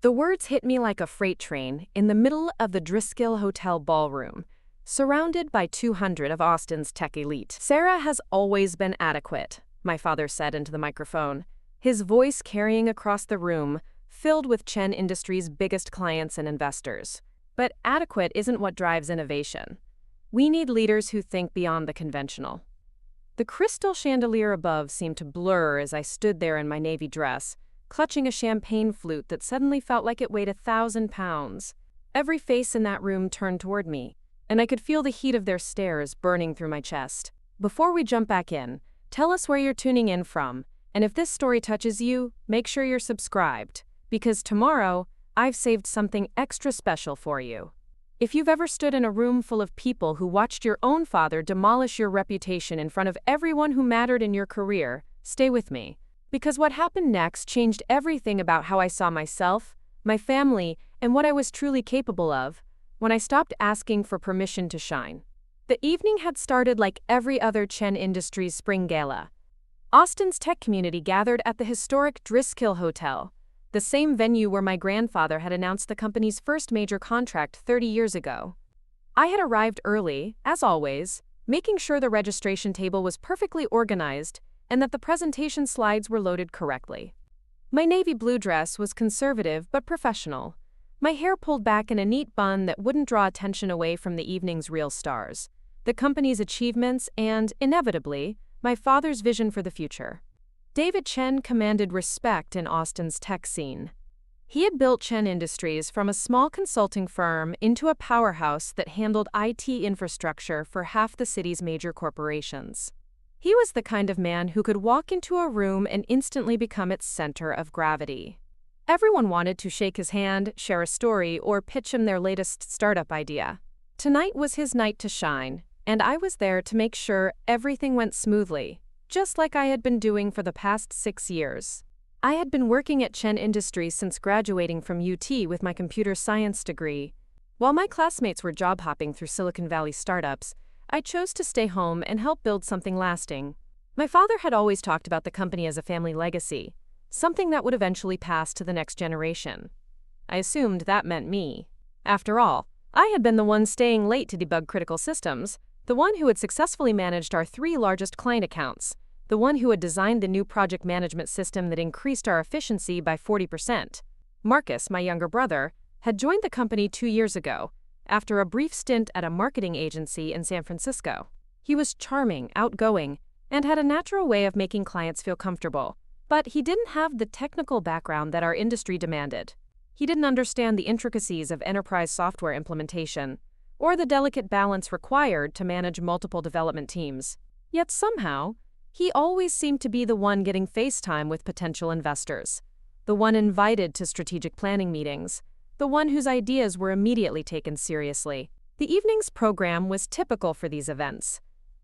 The words hit me like a freight train in the middle of the Driskill Hotel ballroom, surrounded by 200 of Austin's tech elite. "Sarah has always been adequate," my father said into the microphone, his voice carrying across the room, filled with Chen Industries' biggest clients and investors. "But adequate isn't what drives innovation. We need leaders who think beyond the conventional." The crystal chandelier above seemed to blur as I stood there in my navy dress, clutching a champagne flute that suddenly felt like it weighed 1,000 pounds. Every face in that room turned toward me, and I could feel the heat of their stares burning through my chest. Before we jump back in, tell us where you're tuning in from, and if this story touches you, make sure you're subscribed, because tomorrow, I've saved something extra special for you. If you've ever stood in a room full of people who watched your own father demolish your reputation in front of everyone who mattered in your career, stay with me. Because what happened next changed everything about how I saw myself, my family, and what I was truly capable of when I stopped asking for permission to shine. The evening had started like every other Chen Industries spring gala. Austin's tech community gathered at the historic Driskill Hotel, the same venue where my grandfather had announced the company's first major contract 30 years ago. I had arrived early, as always, making sure the registration table was perfectly organized and that the presentation slides were loaded correctly. My navy blue dress was conservative but professional, my hair pulled back in a neat bun that wouldn't draw attention away from the evening's real stars, the company's achievements and, inevitably, my father's vision for the future. David Chen commanded respect in Austin's tech scene. He had built Chen Industries from a small consulting firm into a powerhouse that handled IT infrastructure for half the city's major corporations. He was the kind of man who could walk into a room and instantly become its center of gravity. Everyone wanted to shake his hand, share a story, or pitch him their latest startup idea. Tonight was his night to shine, and I was there to make sure everything went smoothly, just like I had been doing for the past 6 years. I had been working at Chen Industries since graduating from UT with my computer science degree. While my classmates were job hopping through Silicon Valley startups, I chose to stay home and help build something lasting. My father had always talked about the company as a family legacy, something that would eventually pass to the next generation. I assumed that meant me. After all, I had been the one staying late to debug critical systems, the one who had successfully managed our 3 largest client accounts, the one who had designed the new project management system that increased our efficiency by 40%. Marcus, my younger brother, had joined the company 2 years ago, after a brief stint at a marketing agency in San Francisco. He was charming, outgoing, and had a natural way of making clients feel comfortable, but he didn't have the technical background that our industry demanded. He didn't understand the intricacies of enterprise software implementation, or the delicate balance required to manage multiple development teams. Yet somehow, he always seemed to be the one getting FaceTime with potential investors, the one invited to strategic planning meetings, the one whose ideas were immediately taken seriously. The evening's program was typical for these events.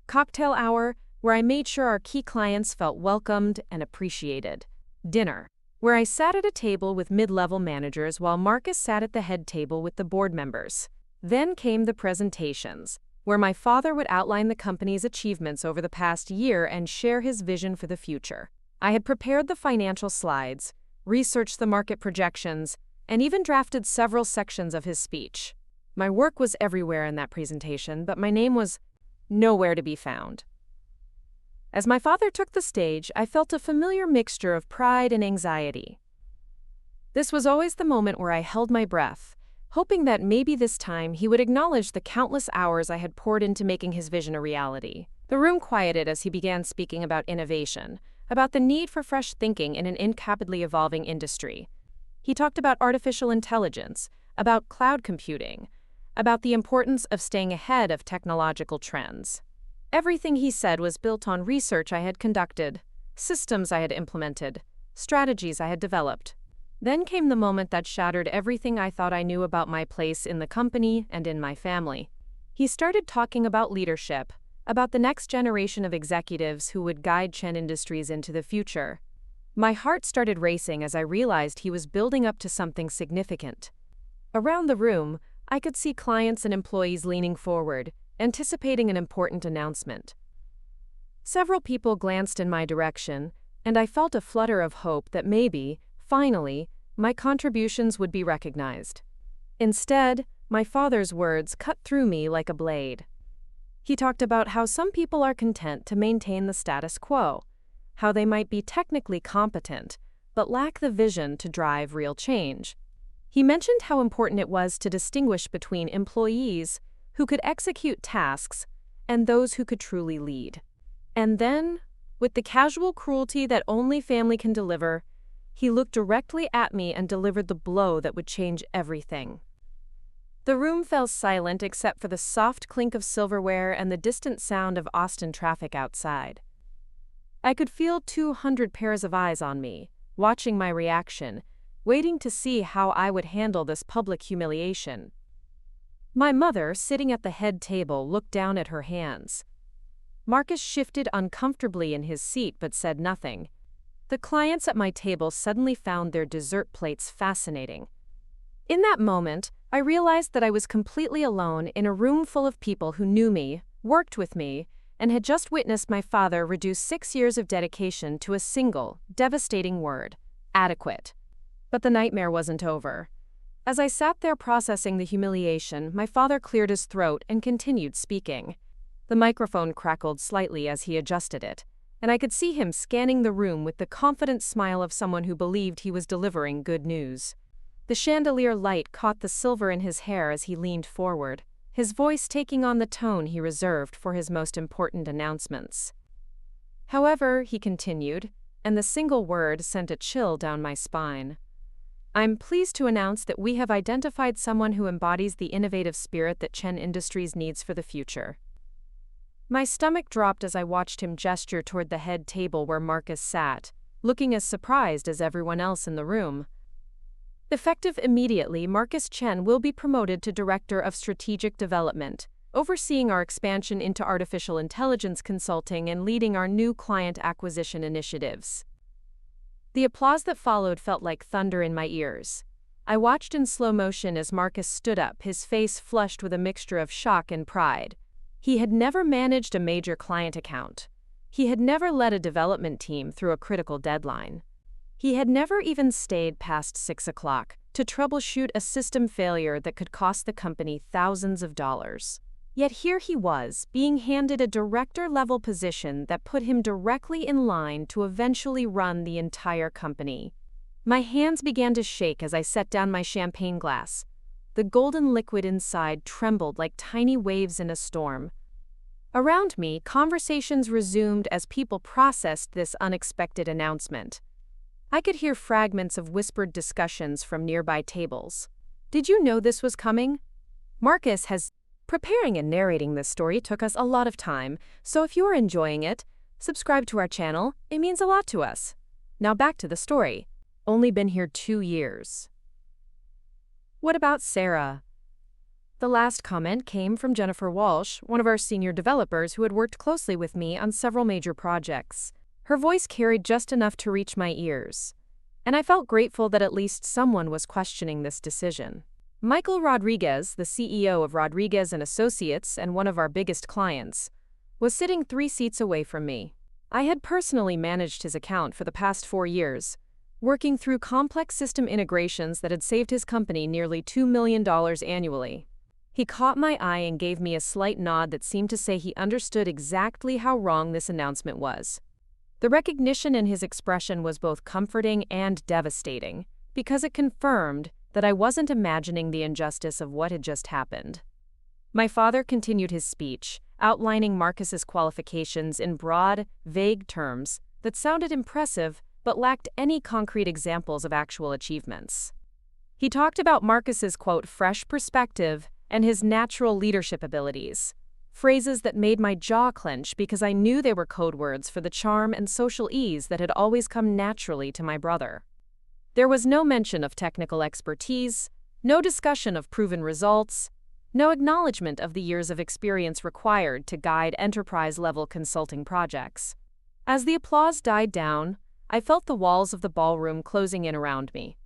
Cocktail hour, where I made sure our key clients felt welcomed and appreciated. Dinner, where I sat at a table with mid-level managers while Marcus sat at the head table with the board members. Then came the presentations, where my father would outline the company's achievements over the past year and share his vision for the future. I had prepared the financial slides, researched the market projections, and even drafted several sections of his speech. My work was everywhere in that presentation, but my name was nowhere to be found. As my father took the stage, I felt a familiar mixture of pride and anxiety. This was always the moment where I held my breath, hoping that maybe this time he would acknowledge the countless hours I had poured into making his vision a reality. The room quieted as he began speaking about innovation, about the need for fresh thinking in an incapably evolving industry. He talked about artificial intelligence, about cloud computing, about the importance of staying ahead of technological trends. Everything he said was built on research I had conducted, systems I had implemented, strategies I had developed. Then came the moment that shattered everything I thought I knew about my place in the company and in my family. He started talking about leadership, about the next generation of executives who would guide Chen Industries into the future. My heart started racing as I realized he was building up to something significant. Around the room, I could see clients and employees leaning forward, anticipating an important announcement. Several people glanced in my direction, and I felt a flutter of hope that maybe, finally, my contributions would be recognized. Instead, my father's words cut through me like a blade. He talked about how some people are content to maintain the status quo, how they might be technically competent, but lack the vision to drive real change. He mentioned how important it was to distinguish between employees who could execute tasks and those who could truly lead. And then, with the casual cruelty that only family can deliver, he looked directly at me and delivered the blow that would change everything. The room fell silent except for the soft clink of silverware and the distant sound of Austin traffic outside. I could feel 200 pairs of eyes on me, watching my reaction, waiting to see how I would handle this public humiliation. My mother, sitting at the head table, looked down at her hands. Marcus shifted uncomfortably in his seat but said nothing. The clients at my table suddenly found their dessert plates fascinating. In that moment, I realized that I was completely alone in a room full of people who knew me, worked with me, and had just witnessed my father reduce 6 years of dedication to a single, devastating word: adequate. But the nightmare wasn't over. As I sat there processing the humiliation, my father cleared his throat and continued speaking. The microphone crackled slightly as he adjusted it, and I could see him scanning the room with the confident smile of someone who believed he was delivering good news. The chandelier light caught the silver in his hair as he leaned forward, his voice taking on the tone he reserved for his most important announcements. However, he continued, and the single word sent a chill down my spine. I'm pleased to announce that we have identified someone who embodies the innovative spirit that Chen Industries needs for the future. My stomach dropped as I watched him gesture toward the head table where Marcus sat, looking as surprised as everyone else in the room. Effective immediately, Marcus Chen will be promoted to Director of Strategic Development, overseeing our expansion into artificial intelligence consulting and leading our new client acquisition initiatives. The applause that followed felt like thunder in my ears. I watched in slow motion as Marcus stood up, his face flushed with a mixture of shock and pride. He had never managed a major client account. He had never led a development team through a critical deadline. He had never even stayed past 6 o'clock to troubleshoot a system failure that could cost the company thousands of dollars. Yet here he was, being handed a director-level position that put him directly in line to eventually run the entire company. My hands began to shake as I set down my champagne glass. The golden liquid inside trembled like tiny waves in a storm. Around me, conversations resumed as people processed this unexpected announcement. I could hear fragments of whispered discussions from nearby tables. Did you know this was coming? Marcus has... Preparing and narrating this story took us a lot of time, so if you are enjoying it, subscribe to our channel, it means a lot to us. Now back to the story. Only been here 2 years. What about Sarah? The last comment came from Jennifer Walsh, one of our senior developers who had worked closely with me on several major projects. Her voice carried just enough to reach my ears, and I felt grateful that at least someone was questioning this decision. Michael Rodriguez, the CEO of Rodriguez & Associates and one of our biggest clients, was sitting 3 seats away from me. I had personally managed his account for the past 4 years, working through complex system integrations that had saved his company nearly $2 million annually. He caught my eye and gave me a slight nod that seemed to say he understood exactly how wrong this announcement was. The recognition in his expression was both comforting and devastating, because it confirmed that I wasn't imagining the injustice of what had just happened. My father continued his speech, outlining Marcus's qualifications in broad, vague terms that sounded impressive but lacked any concrete examples of actual achievements. He talked about Marcus's, quote, fresh perspective and his natural leadership abilities, phrases that made my jaw clench because I knew they were code words for the charm and social ease that had always come naturally to my brother. There was no mention of technical expertise, no discussion of proven results, no acknowledgement of the years of experience required to guide enterprise-level consulting projects. As the applause died down, I felt the walls of the ballroom closing in around me.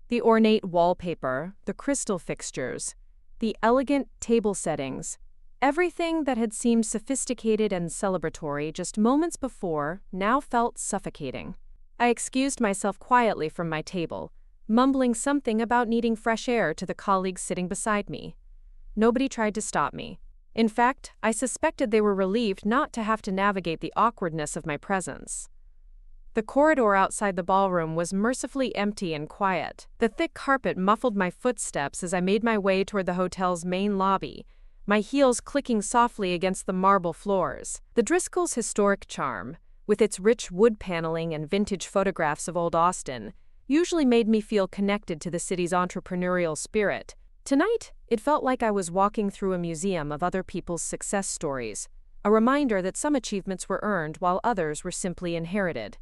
The ornate wallpaper, the crystal fixtures, the elegant table settings, everything that had seemed sophisticated and celebratory just moments before now felt suffocating. I excused myself quietly from my table, mumbling something about needing fresh air to the colleagues sitting beside me. Nobody tried to stop me. In fact, I suspected they were relieved not to have to navigate the awkwardness of my presence. The corridor outside the ballroom was mercifully empty and quiet. The thick carpet muffled my footsteps as I made my way toward the hotel's main lobby, my heels clicking softly against the marble floors. The Driskill's historic charm, with its rich wood paneling and vintage photographs of old Austin, usually made me feel connected to the city's entrepreneurial spirit. Tonight, it felt like I was walking through a museum of other people's success stories, a reminder that some achievements were earned while others were simply inherited.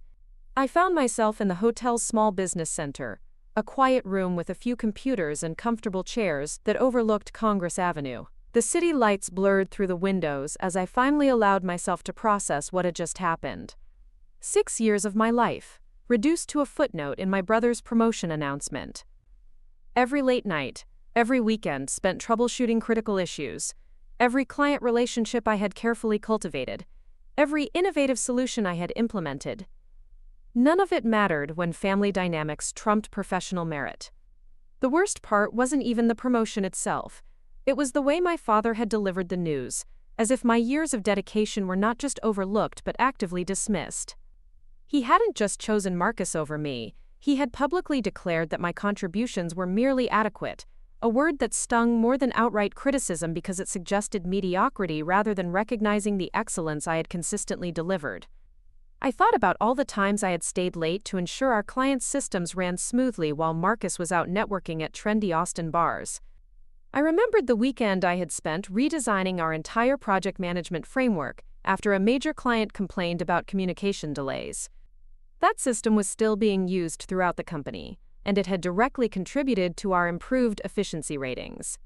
I found myself in the hotel's small business center, a quiet room with a few computers and comfortable chairs that overlooked Congress Avenue. The city lights blurred through the windows as I finally allowed myself to process what had just happened. 6 years of my life, reduced to a footnote in my brother's promotion announcement. Every late night, every weekend spent troubleshooting critical issues, every client relationship I had carefully cultivated, every innovative solution I had implemented. None of it mattered when family dynamics trumped professional merit. The worst part wasn't even the promotion itself. It was the way my father had delivered the news, as if my years of dedication were not just overlooked but actively dismissed. He hadn't just chosen Marcus over me, he had publicly declared that my contributions were merely adequate, a word that stung more than outright criticism because it suggested mediocrity rather than recognizing the excellence I had consistently delivered. I thought about all the times I had stayed late to ensure our clients' systems ran smoothly while Marcus was out networking at trendy Austin bars. I remembered the weekend I had spent redesigning our entire project management framework after a major client complained about communication delays. That system was still being used throughout the company, and it had directly contributed to our improved efficiency ratings.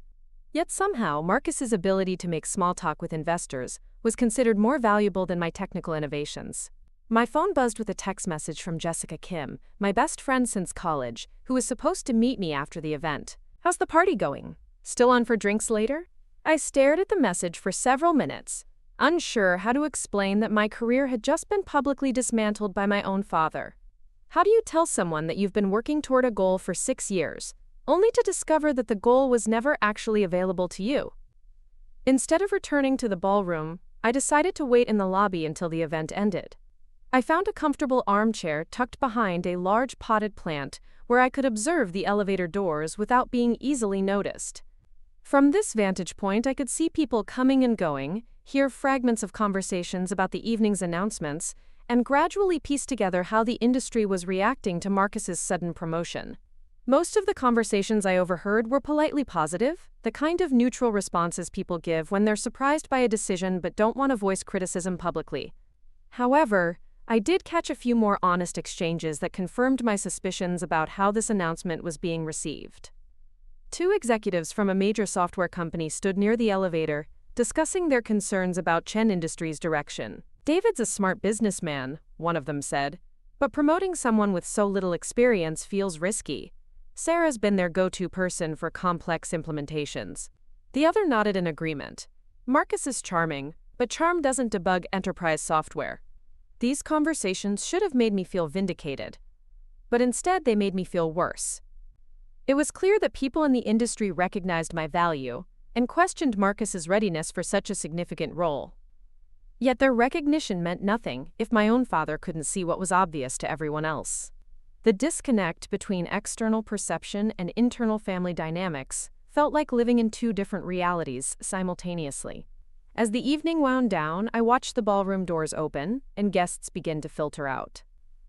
Yet somehow, Marcus's ability to make small talk with investors was considered more valuable than my technical innovations. My phone buzzed with a text message from Jessica Kim, my best friend since college, who was supposed to meet me after the event. "How's the party going? Still on for drinks later?" I stared at the message for several minutes, unsure how to explain that my career had just been publicly dismantled by my own father. How do you tell someone that you've been working toward a goal for 6 years, only to discover that the goal was never actually available to you? Instead of returning to the ballroom, I decided to wait in the lobby until the event ended. I found a comfortable armchair tucked behind a large potted plant where I could observe the elevator doors without being easily noticed. From this vantage point, I could see people coming and going, hear fragments of conversations about the evening's announcements, and gradually piece together how the industry was reacting to Marcus's sudden promotion. Most of the conversations I overheard were politely positive, the kind of neutral responses people give when they're surprised by a decision but don't want to voice criticism publicly. However, I did catch a few more honest exchanges that confirmed my suspicions about how this announcement was being received. 2 executives from a major software company stood near the elevator, discussing their concerns about Chen Industries' direction. "David's a smart businessman," one of them said, "but promoting someone with so little experience feels risky. Sarah's been their go-to person for complex implementations." The other nodded in agreement. "Marcus is charming, but charm doesn't debug enterprise software." These conversations should have made me feel vindicated, but instead they made me feel worse. It was clear that people in the industry recognized my value and questioned Marcus's readiness for such a significant role. Yet their recognition meant nothing if my own father couldn't see what was obvious to everyone else. The disconnect between external perception and internal family dynamics felt like living in 2 different realities simultaneously. As the evening wound down, I watched the ballroom doors open and guests begin to filter out.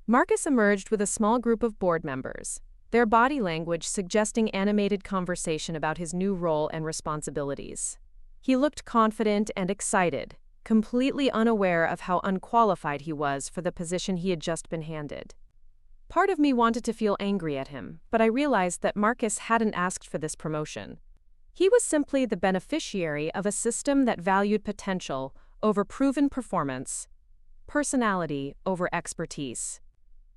Marcus emerged with a small group of board members, their body language suggesting animated conversation about his new role and responsibilities. He looked confident and excited, completely unaware of how unqualified he was for the position he had just been handed. Part of me wanted to feel angry at him, but I realized that Marcus hadn't asked for this promotion. He was simply the beneficiary of a system that valued potential over proven performance, personality over expertise.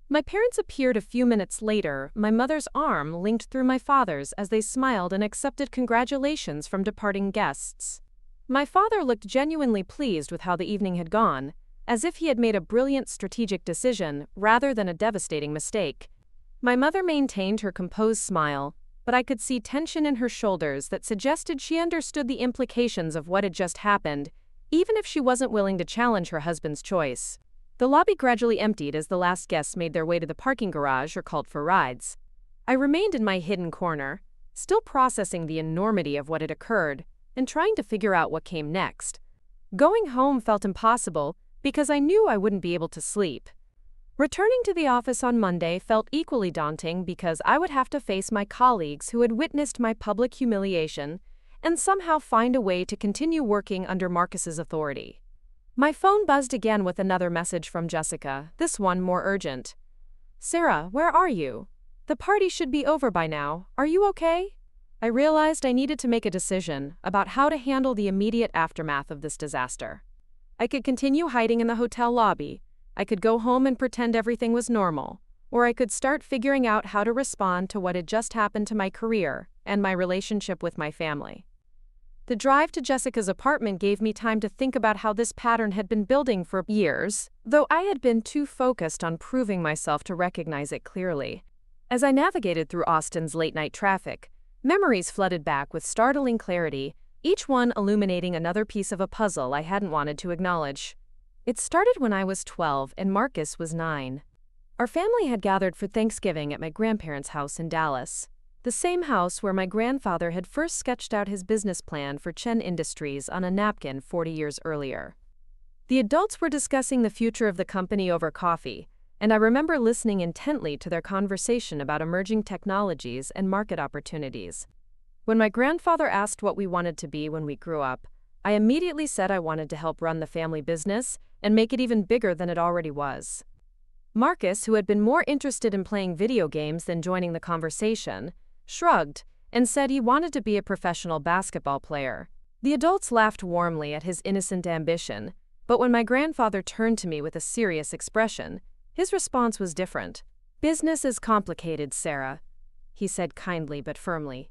My parents appeared a few minutes later, my mother's arm linked through my father's as they smiled and accepted congratulations from departing guests. My father looked genuinely pleased with how the evening had gone, as if he had made a brilliant strategic decision rather than a devastating mistake. My mother maintained her composed smile, but I could see tension in her shoulders that suggested she understood the implications of what had just happened, even if she wasn't willing to challenge her husband's choice. The lobby gradually emptied as the last guests made their way to the parking garage or called for rides. I remained in my hidden corner, still processing the enormity of what had occurred and trying to figure out what came next. Going home felt impossible because I knew I wouldn't be able to sleep. Returning to the office on Monday felt equally daunting because I would have to face my colleagues who had witnessed my public humiliation and somehow find a way to continue working under Marcus's authority. My phone buzzed again with another message from Jessica, this one more urgent. "Sarah, where are you? The party should be over by now. Are you okay?" I realized I needed to make a decision about how to handle the immediate aftermath of this disaster. I could continue hiding in the hotel lobby, I could go home and pretend everything was normal, or I could start figuring out how to respond to what had just happened to my career and my relationship with my family. The drive to Jessica's apartment gave me time to think about how this pattern had been building for years, though I had been too focused on proving myself to recognize it clearly. As I navigated through Austin's late-night traffic, memories flooded back with startling clarity, each one illuminating another piece of a puzzle I hadn't wanted to acknowledge. It started when I was 12 and Marcus was 9. Our family had gathered for Thanksgiving at my grandparents' house in Dallas, the same house where my grandfather had first sketched out his business plan for Chen Industries on a napkin 40 years earlier. The adults were discussing the future of the company over coffee, and I remember listening intently to their conversation about emerging technologies and market opportunities. When my grandfather asked what we wanted to be when we grew up, I immediately said I wanted to help run the family business and make it even bigger than it already was. Marcus, who had been more interested in playing video games than joining the conversation, shrugged and said he wanted to be a professional basketball player. The adults laughed warmly at his innocent ambition, but when my grandfather turned to me with a serious expression, his response was different. "Business is complicated, Sarah," he said kindly but firmly.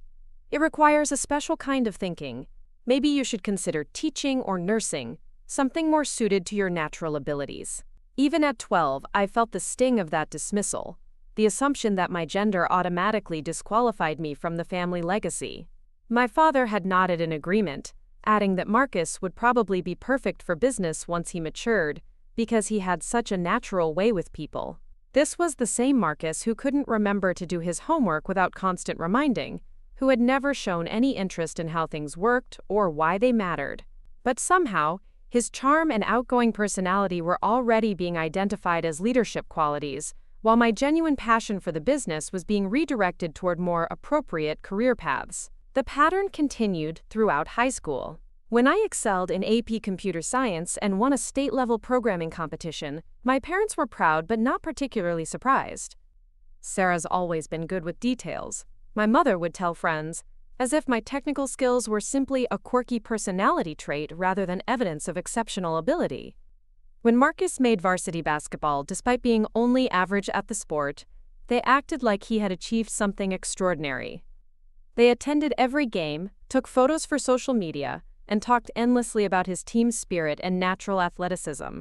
"It requires a special kind of thinking. Maybe you should consider teaching or nursing, something more suited to your natural abilities." Even at 12, I felt the sting of that dismissal, the assumption that my gender automatically disqualified me from the family legacy. My father had nodded in agreement, adding that Marcus would probably be perfect for business once he matured, because he had such a natural way with people. This was the same Marcus who couldn't remember to do his homework without constant reminding, who had never shown any interest in how things worked or why they mattered. But somehow, his charm and outgoing personality were already being identified as leadership qualities, while my genuine passion for the business was being redirected toward more appropriate career paths. The pattern continued throughout high school. When I excelled in AP Computer Science and won a state-level programming competition, my parents were proud but not particularly surprised. "Sarah's always been good with details," my mother would tell friends, as if my technical skills were simply a quirky personality trait rather than evidence of exceptional ability. When Marcus made varsity basketball despite being only average at the sport, they acted like he had achieved something extraordinary. They attended every game, took photos for social media, and talked endlessly about his team spirit and natural athleticism.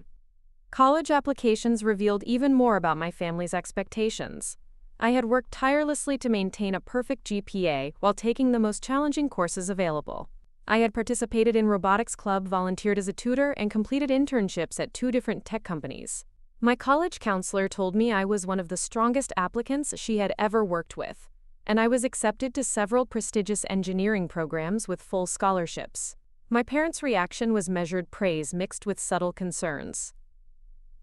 College applications revealed even more about my family's expectations. I had worked tirelessly to maintain a perfect GPA while taking the most challenging courses available. I had participated in robotics club, volunteered as a tutor, and completed internships at 2 different tech companies. My college counselor told me I was one of the strongest applicants she had ever worked with, and I was accepted to several prestigious engineering programs with full scholarships. My parents' reaction was measured praise mixed with subtle concerns.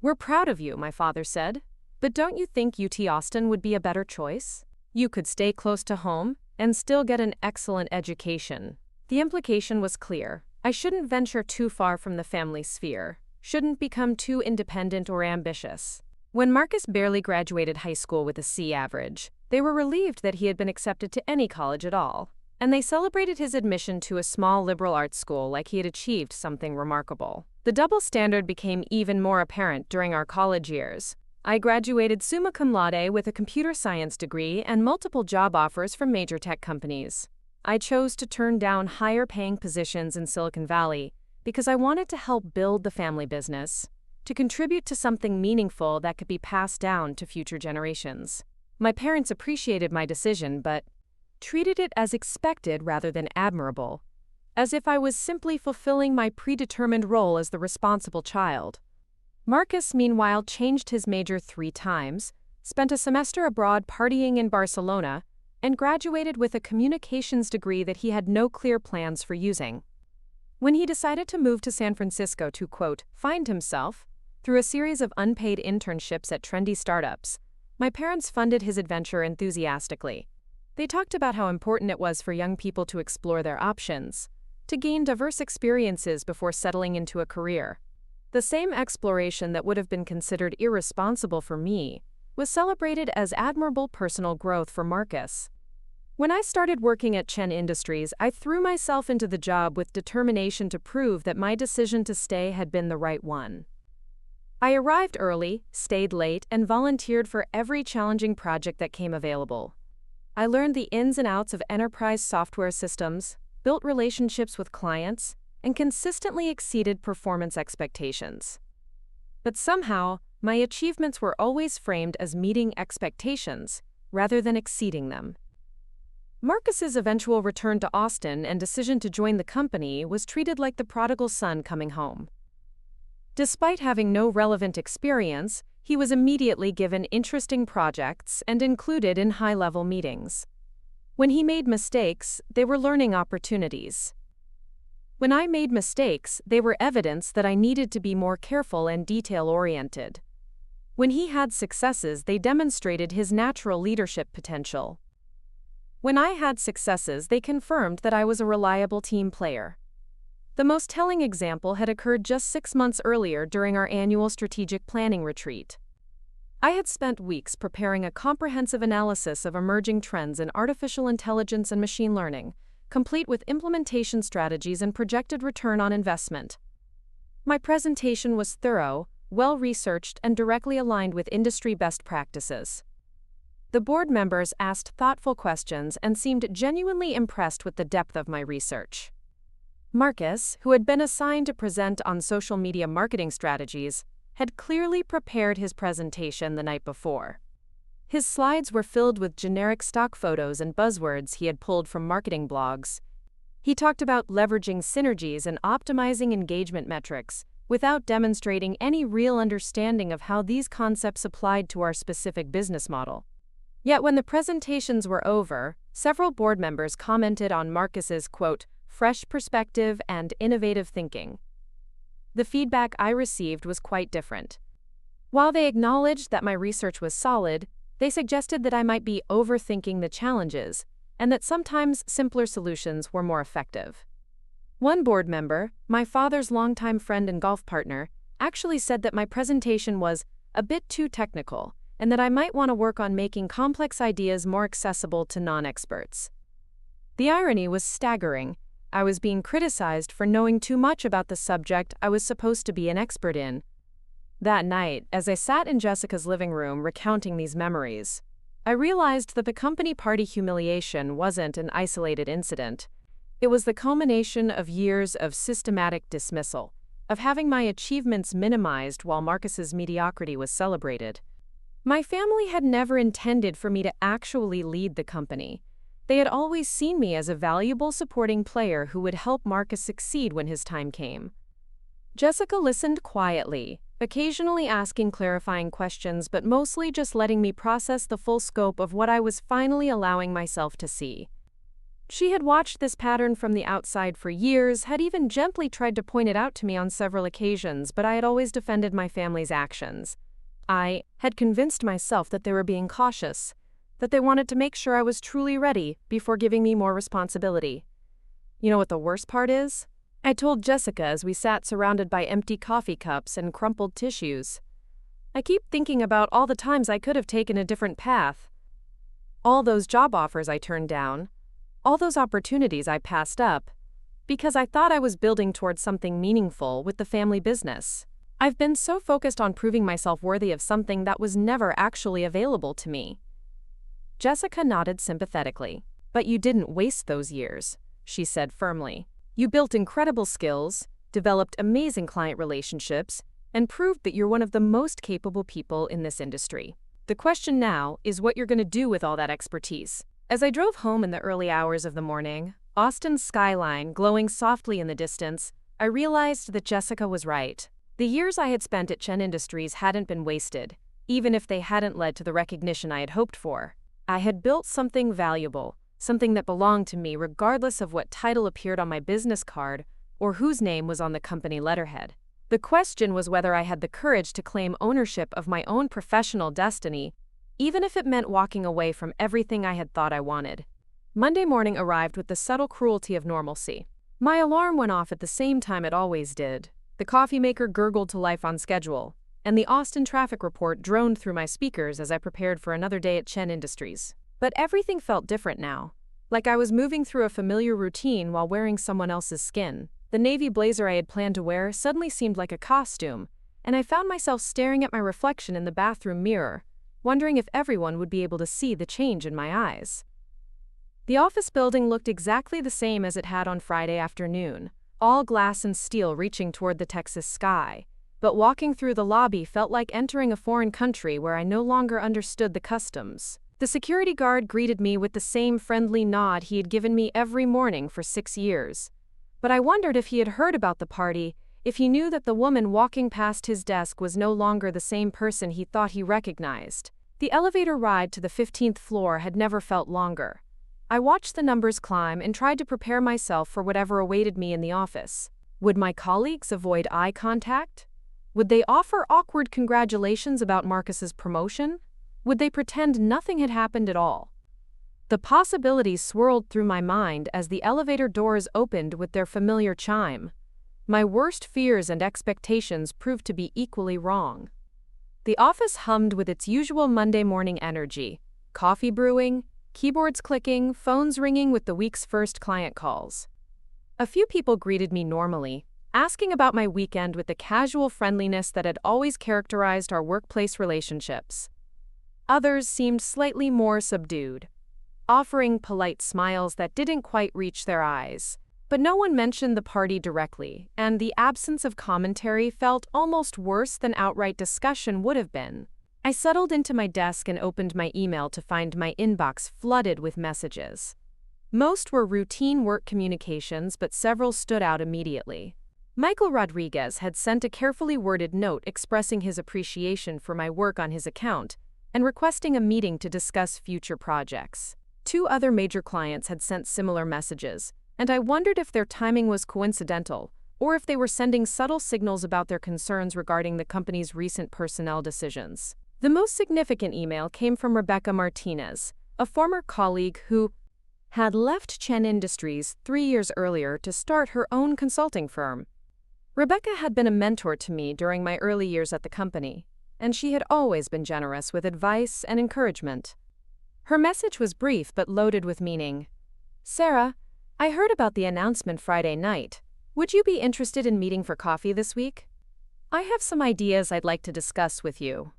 "We're proud of you," my father said, "but don't you think UT Austin would be a better choice? You could stay close to home and still get an excellent education." The implication was clear. I shouldn't venture too far from the family sphere, shouldn't become too independent or ambitious. When Marcus barely graduated high school with a C average, they were relieved that he had been accepted to any college at all, and they celebrated his admission to a small liberal arts school like he had achieved something remarkable. The double standard became even more apparent during our college years. I graduated summa cum laude with a computer science degree and multiple job offers from major tech companies. I chose to turn down higher-paying positions in Silicon Valley because I wanted to help build the family business, to contribute to something meaningful that could be passed down to future generations. My parents appreciated my decision but treated it as expected rather than admirable, as if I was simply fulfilling my predetermined role as the responsible child. Marcus, meanwhile, changed his major 3 times, spent a semester abroad partying in Barcelona, and graduated with a communications degree that he had no clear plans for using. When he decided to move to San Francisco to, quote, find himself, through a series of unpaid internships at trendy startups, my parents funded his adventure enthusiastically. They talked about how important it was for young people to explore their options, to gain diverse experiences before settling into a career. The same exploration that would have been considered irresponsible for me was celebrated as admirable personal growth for Marcus. When I started working at Chen Industries, I threw myself into the job with determination to prove that my decision to stay had been the right one. I arrived early, stayed late, and volunteered for every challenging project that came available. I learned the ins and outs of enterprise software systems, built relationships with clients, and consistently exceeded performance expectations. But somehow, my achievements were always framed as meeting expectations, rather than exceeding them. Marcus's eventual return to Austin and decision to join the company was treated like the prodigal son coming home. Despite having no relevant experience, he was immediately given interesting projects and included in high-level meetings. When he made mistakes, they were learning opportunities. When I made mistakes, they were evidence that I needed to be more careful and detail-oriented. When he had successes, they demonstrated his natural leadership potential. When I had successes, they confirmed that I was a reliable team player. The most telling example had occurred just 6 months earlier during our annual strategic planning retreat. I had spent weeks preparing a comprehensive analysis of emerging trends in artificial intelligence and machine learning, complete with implementation strategies and projected return on investment. My presentation was thorough, well-researched, and directly aligned with industry best practices. The board members asked thoughtful questions and seemed genuinely impressed with the depth of my research. Marcus, who had been assigned to present on social media marketing strategies, had clearly prepared his presentation the night before. His slides were filled with generic stock photos and buzzwords he had pulled from marketing blogs. He talked about leveraging synergies and optimizing engagement metrics, without demonstrating any real understanding of how these concepts applied to our specific business model. Yet when the presentations were over, several board members commented on Marcus's, quote, fresh perspective and innovative thinking. The feedback I received was quite different. While they acknowledged that my research was solid, they suggested that I might be overthinking the challenges, and that sometimes simpler solutions were more effective. One board member, my father's longtime friend and golf partner, actually said that my presentation was a bit too technical, and that I might want to work on making complex ideas more accessible to non-experts. The irony was staggering. I was being criticized for knowing too much about the subject I was supposed to be an expert in. That night, as I sat in Jessica's living room recounting these memories, I realized that the company party humiliation wasn't an isolated incident. It was the culmination of years of systematic dismissal, of having my achievements minimized while Marcus's mediocrity was celebrated. My family had never intended for me to actually lead the company. They had always seen me as a valuable supporting player who would help Marcus succeed when his time came. Jessica listened quietly, occasionally asking clarifying questions but mostly just letting me process the full scope of what I was finally allowing myself to see. She had watched this pattern from the outside for years, had even gently tried to point it out to me on several occasions, but I had always defended my family's actions. I had convinced myself that they were being cautious, that they wanted to make sure I was truly ready before giving me more responsibility. You know what the worst part is? I told Jessica as we sat surrounded by empty coffee cups and crumpled tissues. I keep thinking about all the times I could have taken a different path. All those job offers I turned down, all those opportunities I passed up, because I thought I was building towards something meaningful with the family business. I've been so focused on proving myself worthy of something that was never actually available to me. Jessica nodded sympathetically. But you didn't waste those years, she said firmly. You built incredible skills, developed amazing client relationships, and proved that you're one of the most capable people in this industry. The question now is what you're going to do with all that expertise. As I drove home in the early hours of the morning, Austin's skyline glowing softly in the distance, I realized that Jessica was right. The years I had spent at Chen Industries hadn't been wasted, even if they hadn't led to the recognition I had hoped for. I had built something valuable, something that belonged to me regardless of what title appeared on my business card or whose name was on the company letterhead. The question was whether I had the courage to claim ownership of my own professional destiny, even if it meant walking away from everything I had thought I wanted. Monday morning arrived with the subtle cruelty of normalcy. My alarm went off at the same time it always did. The coffee maker gurgled to life on schedule, and the Austin traffic report droned through my speakers as I prepared for another day at Chen Industries. But everything felt different now, like I was moving through a familiar routine while wearing someone else's skin. The navy blazer I had planned to wear suddenly seemed like a costume, and I found myself staring at my reflection in the bathroom mirror, wondering if everyone would be able to see the change in my eyes. The office building looked exactly the same as it had on Friday afternoon, all glass and steel reaching toward the Texas sky. But walking through the lobby felt like entering a foreign country where I no longer understood the customs. The security guard greeted me with the same friendly nod he had given me every morning for 6 years. But I wondered if he had heard about the party, if he knew that the woman walking past his desk was no longer the same person he thought he recognized. The elevator ride to the 15th floor had never felt longer. I watched the numbers climb and tried to prepare myself for whatever awaited me in the office. Would my colleagues avoid eye contact? Would they offer awkward congratulations about Marcus's promotion? Would they pretend nothing had happened at all? The possibilities swirled through my mind as the elevator doors opened with their familiar chime. My worst fears and expectations proved to be equally wrong. The office hummed with its usual Monday morning energy, coffee brewing, keyboards clicking, phones ringing with the week's first client calls. A few people greeted me normally, asking about my weekend with the casual friendliness that had always characterized our workplace relationships. Others seemed slightly more subdued, offering polite smiles that didn't quite reach their eyes. But no one mentioned the party directly, and the absence of commentary felt almost worse than outright discussion would have been. I settled into my desk and opened my email to find my inbox flooded with messages. Most were routine work communications, but several stood out immediately. Michael Rodriguez had sent a carefully worded note expressing his appreciation for my work on his account and requesting a meeting to discuss future projects. 2 other major clients had sent similar messages, and I wondered if their timing was coincidental or if they were sending subtle signals about their concerns regarding the company's recent personnel decisions. The most significant email came from Rebecca Martinez, a former colleague who had left Chen Industries 3 years earlier to start her own consulting firm. Rebecca had been a mentor to me during my early years at the company, and she had always been generous with advice and encouragement. Her message was brief but loaded with meaning. "Sarah, I heard about the announcement Friday night. Would you be interested in meeting for coffee this week? I have some ideas I'd like to discuss with you."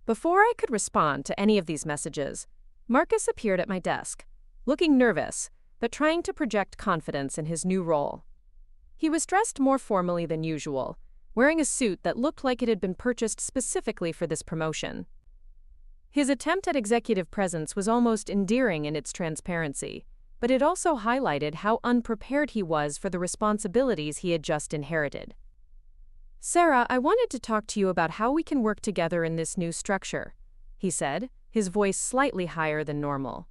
Before I could respond to any of these messages, Marcus appeared at my desk, looking nervous, but trying to project confidence in his new role. He was dressed more formally than usual, wearing a suit that looked like it had been purchased specifically for this promotion. His attempt at executive presence was almost endearing in its transparency, but it also highlighted how unprepared he was for the responsibilities he had just inherited. "Sarah, I wanted to talk to you about how we can work together in this new structure," he said, his voice slightly higher than normal.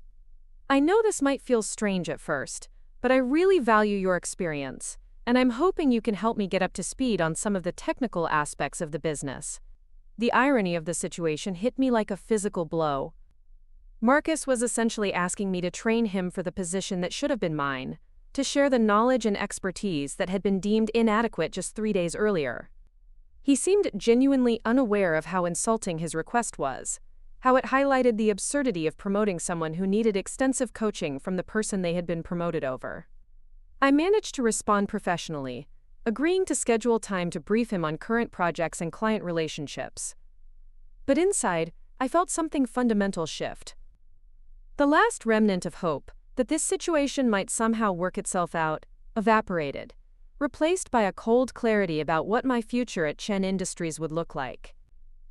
"I know this might feel strange at first, but I really value your experience, and I'm hoping you can help me get up to speed on some of the technical aspects of the business." The irony of the situation hit me like a physical blow. Marcus was essentially asking me to train him for the position that should have been mine, to share the knowledge and expertise that had been deemed inadequate just 3 days earlier. He seemed genuinely unaware of how insulting his request was, how it highlighted the absurdity of promoting someone who needed extensive coaching from the person they had been promoted over. I managed to respond professionally, agreeing to schedule time to brief him on current projects and client relationships. But inside, I felt something fundamental shift. The last remnant of hope that this situation might somehow work itself out evaporated, replaced by a cold clarity about what my future at Chen Industries would look like.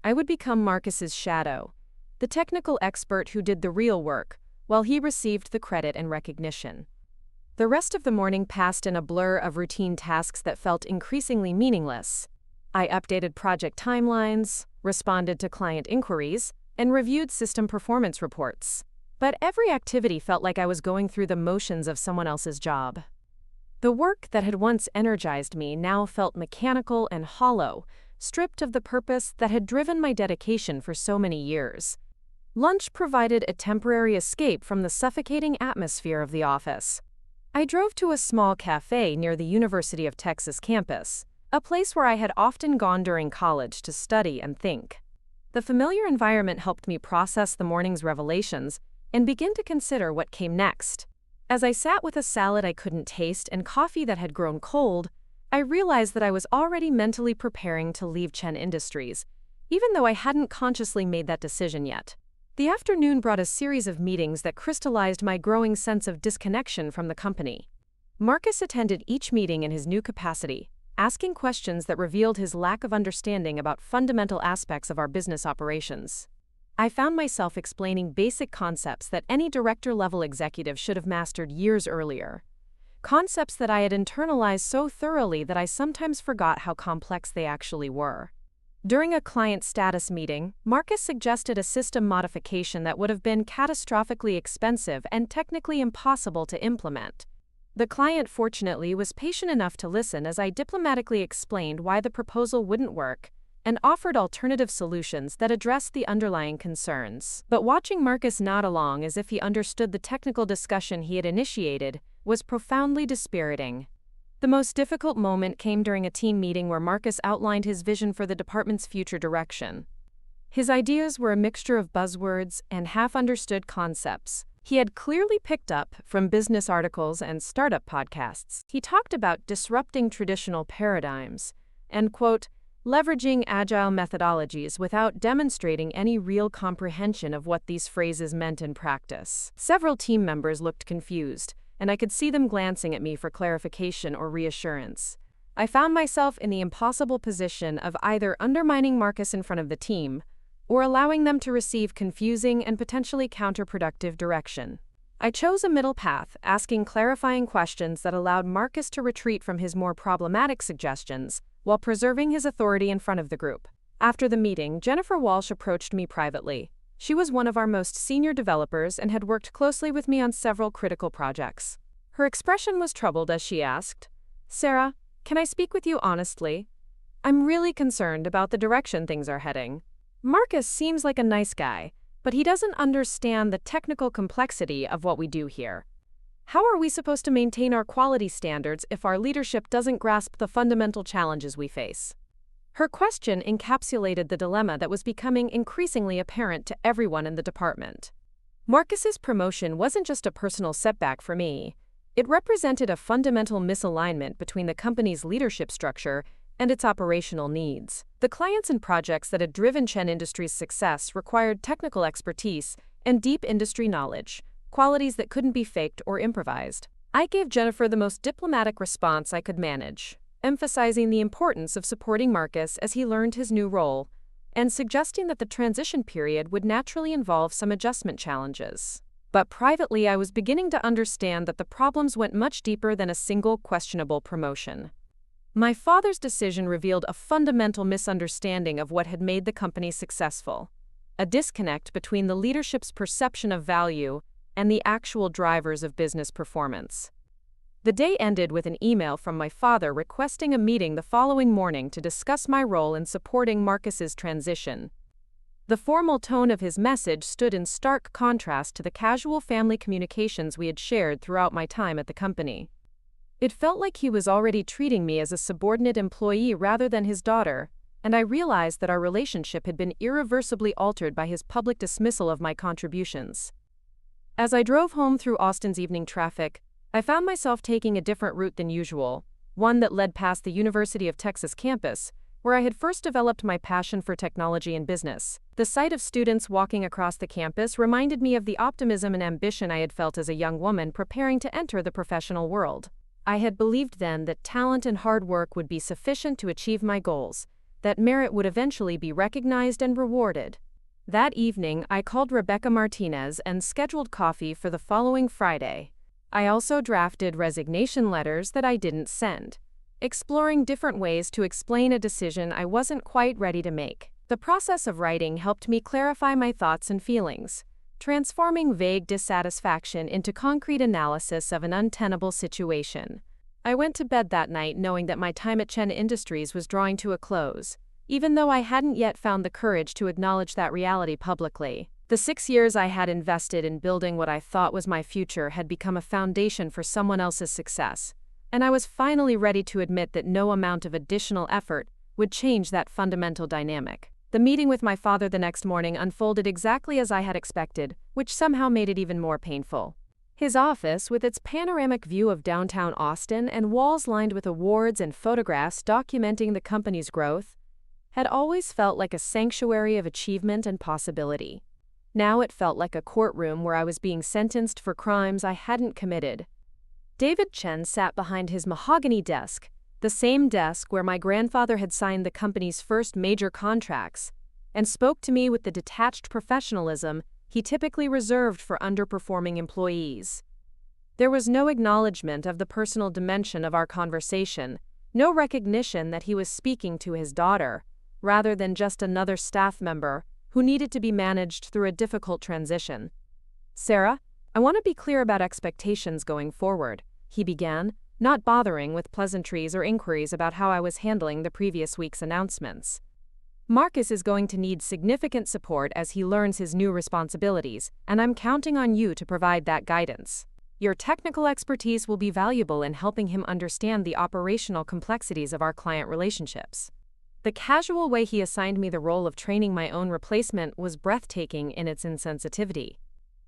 I would become Marcus's shadow, the technical expert who did the real work, while he received the credit and recognition. The rest of the morning passed in a blur of routine tasks that felt increasingly meaningless. I updated project timelines, responded to client inquiries, and reviewed system performance reports. But every activity felt like I was going through the motions of someone else's job. The work that had once energized me now felt mechanical and hollow, stripped of the purpose that had driven my dedication for so many years. Lunch provided a temporary escape from the suffocating atmosphere of the office. I drove to a small cafe near the University of Texas campus, a place where I had often gone during college to study and think. The familiar environment helped me process the morning's revelations and begin to consider what came next. As I sat with a salad I couldn't taste and coffee that had grown cold, I realized that I was already mentally preparing to leave Chen Industries, even though I hadn't consciously made that decision yet. The afternoon brought a series of meetings that crystallized my growing sense of disconnection from the company. Marcus attended each meeting in his new capacity, asking questions that revealed his lack of understanding about fundamental aspects of our business operations. I found myself explaining basic concepts that any director-level executive should have mastered years earlier. Concepts that I had internalized so thoroughly that I sometimes forgot how complex they actually were. During a client status meeting, Marcus suggested a system modification that would have been catastrophically expensive and technically impossible to implement. The client, fortunately, was patient enough to listen as I diplomatically explained why the proposal wouldn't work and offered alternative solutions that addressed the underlying concerns. But watching Marcus nod along as if he understood the technical discussion he had initiated was profoundly dispiriting. The most difficult moment came during a team meeting where Marcus outlined his vision for the department's future direction. His ideas were a mixture of buzzwords and half-understood concepts he had clearly picked up from business articles and startup podcasts. He talked about disrupting traditional paradigms and, quote, leveraging agile methodologies without demonstrating any real comprehension of what these phrases meant in practice. Several team members looked confused, and I could see them glancing at me for clarification or reassurance. I found myself in the impossible position of either undermining Marcus in front of the team or allowing them to receive confusing and potentially counterproductive direction. I chose a middle path, asking clarifying questions that allowed Marcus to retreat from his more problematic suggestions while preserving his authority in front of the group. After the meeting, Jennifer Walsh approached me privately. She was one of our most senior developers and had worked closely with me on several critical projects. Her expression was troubled as she asked, "Sarah, can I speak with you honestly? I'm really concerned about the direction things are heading. Marcus seems like a nice guy, but he doesn't understand the technical complexity of what we do here. How are we supposed to maintain our quality standards if our leadership doesn't grasp the fundamental challenges we face?" Her question encapsulated the dilemma that was becoming increasingly apparent to everyone in the department. Marcus's promotion wasn't just a personal setback for me. It represented a fundamental misalignment between the company's leadership structure and its operational needs. The clients and projects that had driven Chen Industries' success required technical expertise and deep industry knowledge, qualities that couldn't be faked or improvised. I gave Jennifer the most diplomatic response I could manage, emphasizing the importance of supporting Marcus as he learned his new role, and suggesting that the transition period would naturally involve some adjustment challenges. But privately, I was beginning to understand that the problems went much deeper than a single questionable promotion. My father's decision revealed a fundamental misunderstanding of what had made the company successful, a disconnect between the leadership's perception of value and the actual drivers of business performance. The day ended with an email from my father requesting a meeting the following morning to discuss my role in supporting Marcus's transition. The formal tone of his message stood in stark contrast to the casual family communications we had shared throughout my time at the company. It felt like he was already treating me as a subordinate employee rather than his daughter, and I realized that our relationship had been irreversibly altered by his public dismissal of my contributions. As I drove home through Austin's evening traffic, I found myself taking a different route than usual, one that led past the University of Texas campus, where I had first developed my passion for technology and business. The sight of students walking across the campus reminded me of the optimism and ambition I had felt as a young woman preparing to enter the professional world. I had believed then that talent and hard work would be sufficient to achieve my goals, that merit would eventually be recognized and rewarded. That evening, I called Rebecca Martinez and scheduled coffee for the following Friday. I also drafted resignation letters that I didn't send, exploring different ways to explain a decision I wasn't quite ready to make. The process of writing helped me clarify my thoughts and feelings, transforming vague dissatisfaction into concrete analysis of an untenable situation. I went to bed that night knowing that my time at Chen Industries was drawing to a close, even though I hadn't yet found the courage to acknowledge that reality publicly. The 6 years I had invested in building what I thought was my future had become a foundation for someone else's success, and I was finally ready to admit that no amount of additional effort would change that fundamental dynamic. The meeting with my father the next morning unfolded exactly as I had expected, which somehow made it even more painful. His office, with its panoramic view of downtown Austin and walls lined with awards and photographs documenting the company's growth, had always felt like a sanctuary of achievement and possibility. Now it felt like a courtroom where I was being sentenced for crimes I hadn't committed. David Chen sat behind his mahogany desk, the same desk where my grandfather had signed the company's first major contracts, and spoke to me with the detached professionalism he typically reserved for underperforming employees. There was no acknowledgement of the personal dimension of our conversation, no recognition that he was speaking to his daughter, rather than just another staff member who needed to be managed through a difficult transition. "Sarah, I want to be clear about expectations going forward," he began, not bothering with pleasantries or inquiries about how I was handling the previous week's announcements. "Marcus is going to need significant support as he learns his new responsibilities, and I'm counting on you to provide that guidance. Your technical expertise will be valuable in helping him understand the operational complexities of our client relationships." The casual way he assigned me the role of training my own replacement was breathtaking in its insensitivity.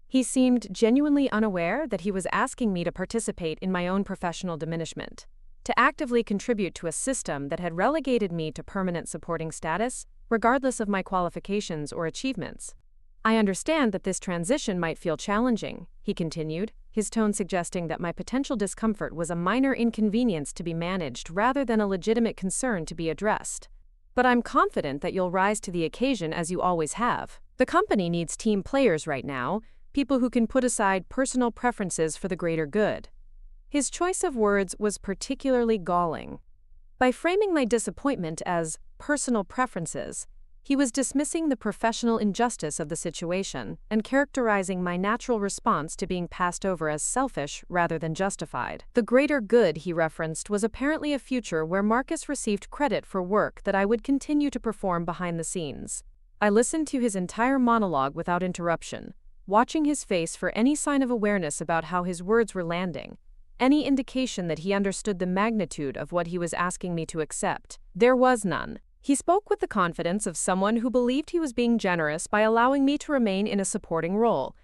He seemed genuinely unaware that he was asking me to participate in my own professional diminishment, to actively contribute to a system that had relegated me to permanent supporting status, regardless of my qualifications or achievements. "I understand that this transition might feel challenging," he continued, his tone suggesting that my potential discomfort was a minor inconvenience to be managed rather than a legitimate concern to be addressed. "But I'm confident that you'll rise to the occasion as you always have. The company needs team players right now, people who can put aside personal preferences for the greater good." His choice of words was particularly galling. By framing my disappointment as personal preferences, he was dismissing the professional injustice of the situation and characterizing my natural response to being passed over as selfish rather than justified. The greater good he referenced was apparently a future where Marcus received credit for work that I would continue to perform behind the scenes. I listened to his entire monologue without interruption, watching his face for any sign of awareness about how his words were landing, any indication that he understood the magnitude of what he was asking me to accept. There was none. He spoke with the confidence of someone who believed he was being generous by allowing me to remain in a supporting role,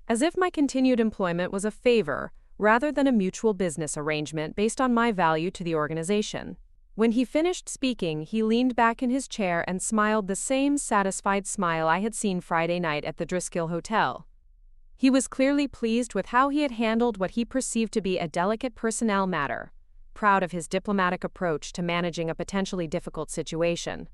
as if my continued employment was a favor rather than a mutual business arrangement based on my value to the organization. When he finished speaking, he leaned back in his chair and smiled the same satisfied smile I had seen Friday night at the Driskill Hotel. He was clearly pleased with how he had handled what he perceived to be a delicate personnel matter, proud of his diplomatic approach to managing a potentially difficult situation.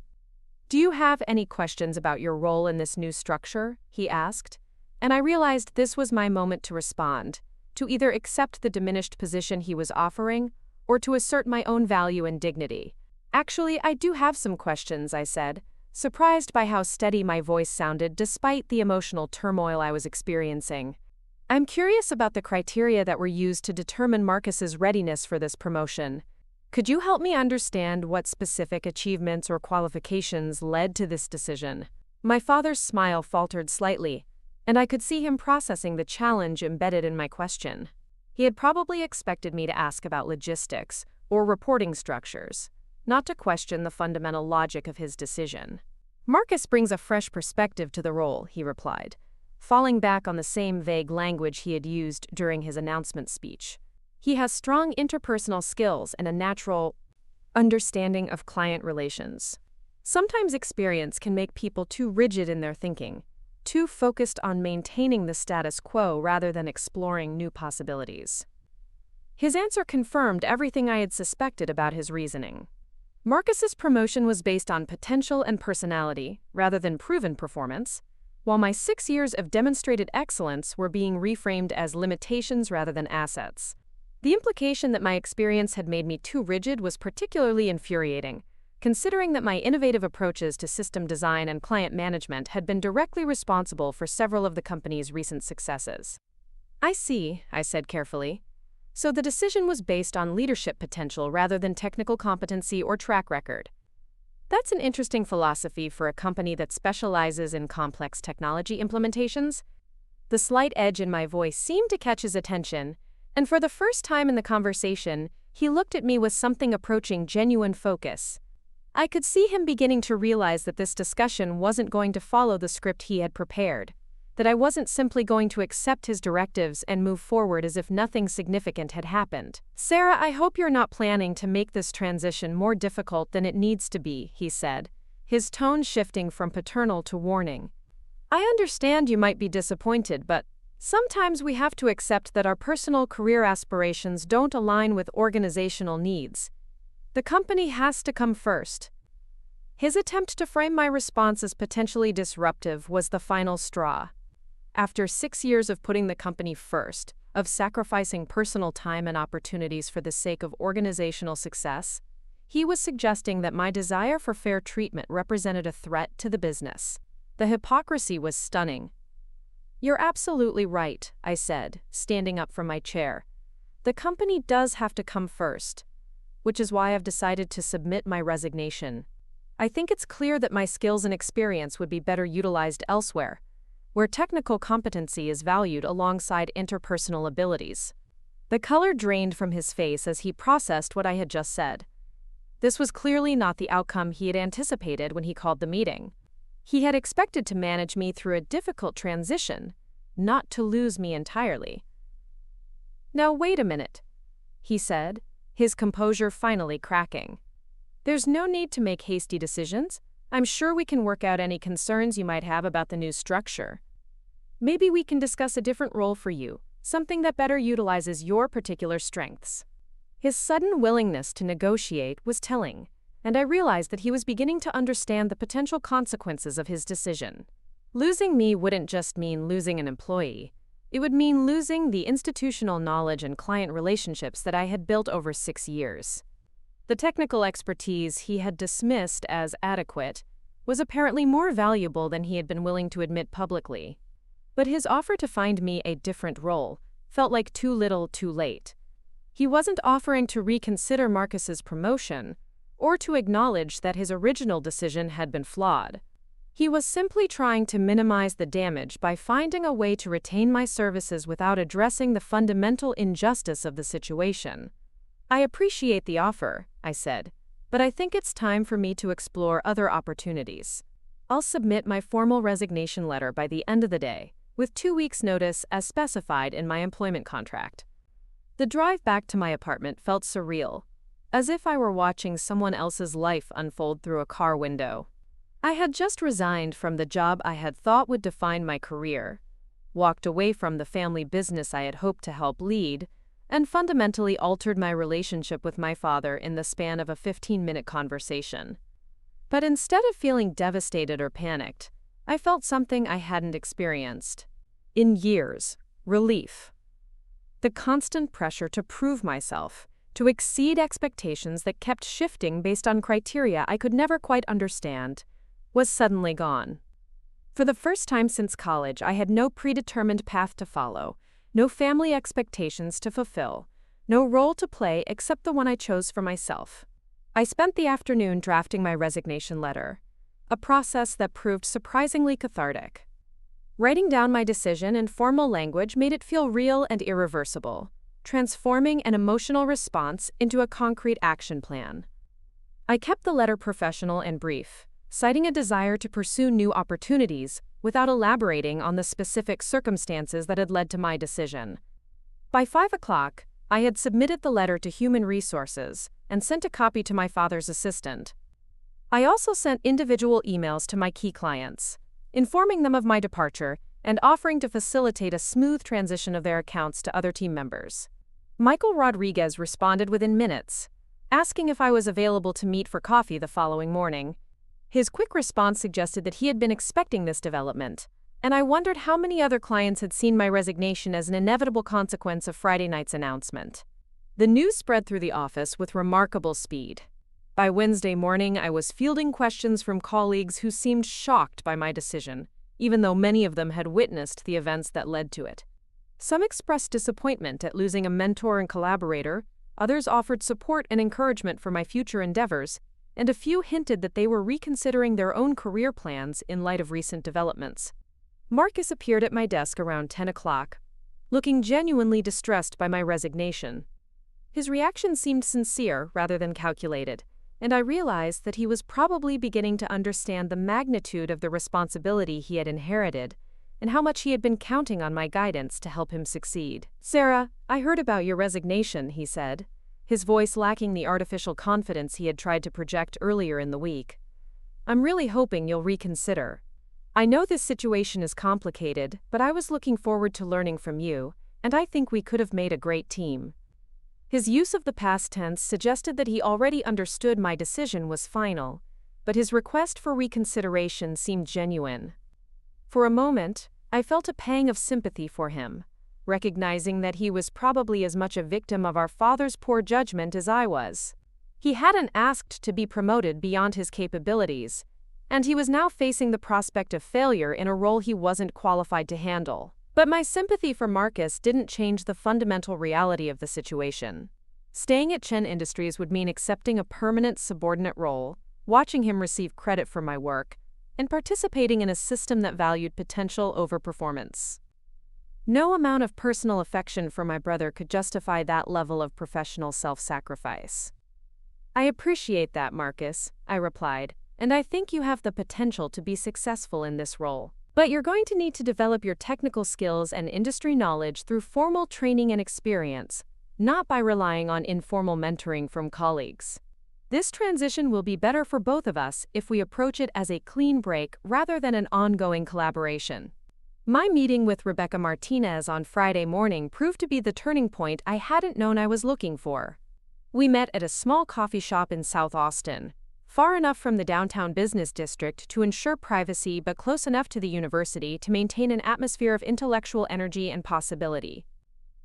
"Do you have any questions about your role in this new structure?" he asked, and I realized this was my moment to respond, to either accept the diminished position he was offering or to assert my own value and dignity. "Actually, I do have some questions," I said, surprised by how steady my voice sounded despite the emotional turmoil I was experiencing. "I'm curious about the criteria that were used to determine Marcus's readiness for this promotion. Could you help me understand what specific achievements or qualifications led to this decision?" My father's smile faltered slightly, and I could see him processing the challenge embedded in my question. He had probably expected me to ask about logistics or reporting structures, not to question the fundamental logic of his decision. "Marcus brings a fresh perspective to the role," he replied, falling back on the same vague language he had used during his announcement speech. "He has strong interpersonal skills and a natural understanding of client relations. Sometimes experience can make people too rigid in their thinking, too focused on maintaining the status quo rather than exploring new possibilities." His answer confirmed everything I had suspected about his reasoning. Marcus's promotion was based on potential and personality, rather than proven performance, while my 6 years of demonstrated excellence were being reframed as limitations rather than assets. The implication that my experience had made me too rigid was particularly infuriating, considering that my innovative approaches to system design and client management had been directly responsible for several of the company's recent successes. "I see," I said carefully. "So the decision was based on leadership potential rather than technical competency or track record. That's an interesting philosophy for a company that specializes in complex technology implementations." The slight edge in my voice seemed to catch his attention, and for the first time in the conversation, he looked at me with something approaching genuine focus. I could see him beginning to realize that this discussion wasn't going to follow the script he had prepared, that I wasn't simply going to accept his directives and move forward as if nothing significant had happened. "Sarah, I hope you're not planning to make this transition more difficult than it needs to be," he said, his tone shifting from paternal to warning. "I understand you might be disappointed, but sometimes we have to accept that our personal career aspirations don't align with organizational needs. The company has to come first." His attempt to frame my response as potentially disruptive was the final straw. After 6 years of putting the company first, of sacrificing personal time and opportunities for the sake of organizational success, he was suggesting that my desire for fair treatment represented a threat to the business. The hypocrisy was stunning. "You're absolutely right," I said, standing up from my chair. "The company does have to come first, which is why I've decided to submit my resignation. I think it's clear that my skills and experience would be better utilized elsewhere, where technical competency is valued alongside interpersonal abilities." The color drained from his face as he processed what I had just said. This was clearly not the outcome he had anticipated when he called the meeting. He had expected to manage me through a difficult transition, not to lose me entirely. "Now wait a minute," he said, his composure finally cracking. "There's no need to make hasty decisions. I'm sure we can work out any concerns you might have about the new structure. Maybe we can discuss a different role for you, something that better utilizes your particular strengths." His sudden willingness to negotiate was telling, and I realized that he was beginning to understand the potential consequences of his decision. Losing me wouldn't just mean losing an employee. It would mean losing the institutional knowledge and client relationships that I had built over 6 years. The technical expertise he had dismissed as adequate was apparently more valuable than he had been willing to admit publicly. But his offer to find me a different role felt like too little too late. He wasn't offering to reconsider Marcus's promotion or to acknowledge that his original decision had been flawed. He was simply trying to minimize the damage by finding a way to retain my services without addressing the fundamental injustice of the situation. "I appreciate the offer," I said, "but I think it's time for me to explore other opportunities. I'll submit my formal resignation letter by the end of the day, with 2 weeks' notice as specified in my employment contract." The drive back to my apartment felt surreal, as if I were watching someone else's life unfold through a car window. I had just resigned from the job I had thought would define my career, walked away from the family business I had hoped to help lead, and fundamentally altered my relationship with my father in the span of a 15-minute conversation. But instead of feeling devastated or panicked, I felt something I hadn't experienced in years: relief. The constant pressure to prove myself, to exceed expectations that kept shifting based on criteria I could never quite understand, was suddenly gone. For the first time since college, I had no predetermined path to follow, no family expectations to fulfill, no role to play except the one I chose for myself. I spent the afternoon drafting my resignation letter, a process that proved surprisingly cathartic. Writing down my decision in formal language made it feel real and irreversible, transforming an emotional response into a concrete action plan. I kept the letter professional and brief, citing a desire to pursue new opportunities without elaborating on the specific circumstances that had led to my decision. By 5 o'clock, I had submitted the letter to Human Resources and sent a copy to my father's assistant. I also sent individual emails to my key clients, informing them of my departure and offering to facilitate a smooth transition of their accounts to other team members. Michael Rodriguez responded within minutes, asking if I was available to meet for coffee the following morning. His quick response suggested that he had been expecting this development, And I wondered how many other clients had seen my resignation as an inevitable consequence of Friday night's announcement. The news spread through the office with remarkable speed. By Wednesday morning, I was fielding questions from colleagues who seemed shocked by my decision, even though many of them had witnessed the events that led to it. Some expressed disappointment at losing a mentor and collaborator, others offered support and encouragement for my future endeavors, and a few hinted that they were reconsidering their own career plans in light of recent developments. Marcus appeared at my desk around 10 o'clock, looking genuinely distressed by my resignation. His reaction seemed sincere rather than calculated, and I realized that he was probably beginning to understand the magnitude of the responsibility he had inherited and how much he had been counting on my guidance to help him succeed. "Sarah, I heard about your resignation," he said, his voice lacking the artificial confidence he had tried to project earlier in the week. "I'm really hoping you'll reconsider. I know this situation is complicated, but I was looking forward to learning from you, and I think we could have made a great team." His use of the past tense suggested that he already understood my decision was final, but his request for reconsideration seemed genuine. For a moment, I felt a pang of sympathy for him, recognizing that he was probably as much a victim of our father's poor judgment as I was. He hadn't asked to be promoted beyond his capabilities, and he was now facing the prospect of failure in a role he wasn't qualified to handle. But my sympathy for Marcus didn't change the fundamental reality of the situation. Staying at Chen Industries would mean accepting a permanent subordinate role, watching him receive credit for my work, and participating in a system that valued potential over performance. No amount of personal affection for my brother could justify that level of professional self-sacrifice. "I appreciate that, Marcus," I replied, "and I think you have the potential to be successful in this role. But you're going to need to develop your technical skills and industry knowledge through formal training and experience, not by relying on informal mentoring from colleagues. This transition will be better for both of us if we approach it as a clean break rather than an ongoing collaboration." My meeting with Rebecca Martinez on Friday morning proved to be the turning point I hadn't known I was looking for. We met at a small coffee shop in South Austin, far enough from the downtown business district to ensure privacy but close enough to the university to maintain an atmosphere of intellectual energy and possibility.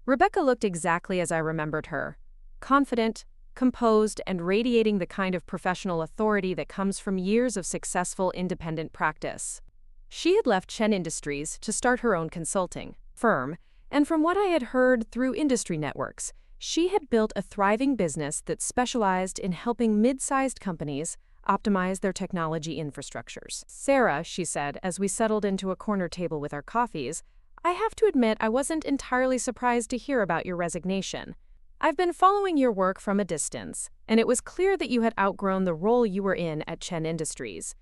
Rebecca looked exactly as I remembered her, confident, composed, and radiating the kind of professional authority that comes from years of successful independent practice. She had left Chen Industries to start her own consulting firm, and from what I had heard through industry networks, she had built a thriving business that specialized in helping mid-sized companies optimize their technology infrastructures. "Sarah," she said as we settled into a corner table with our coffees, "I have to admit I wasn't entirely surprised to hear about your resignation. I've been following your work from a distance, and it was clear that you had outgrown the role you were in at Chen Industries.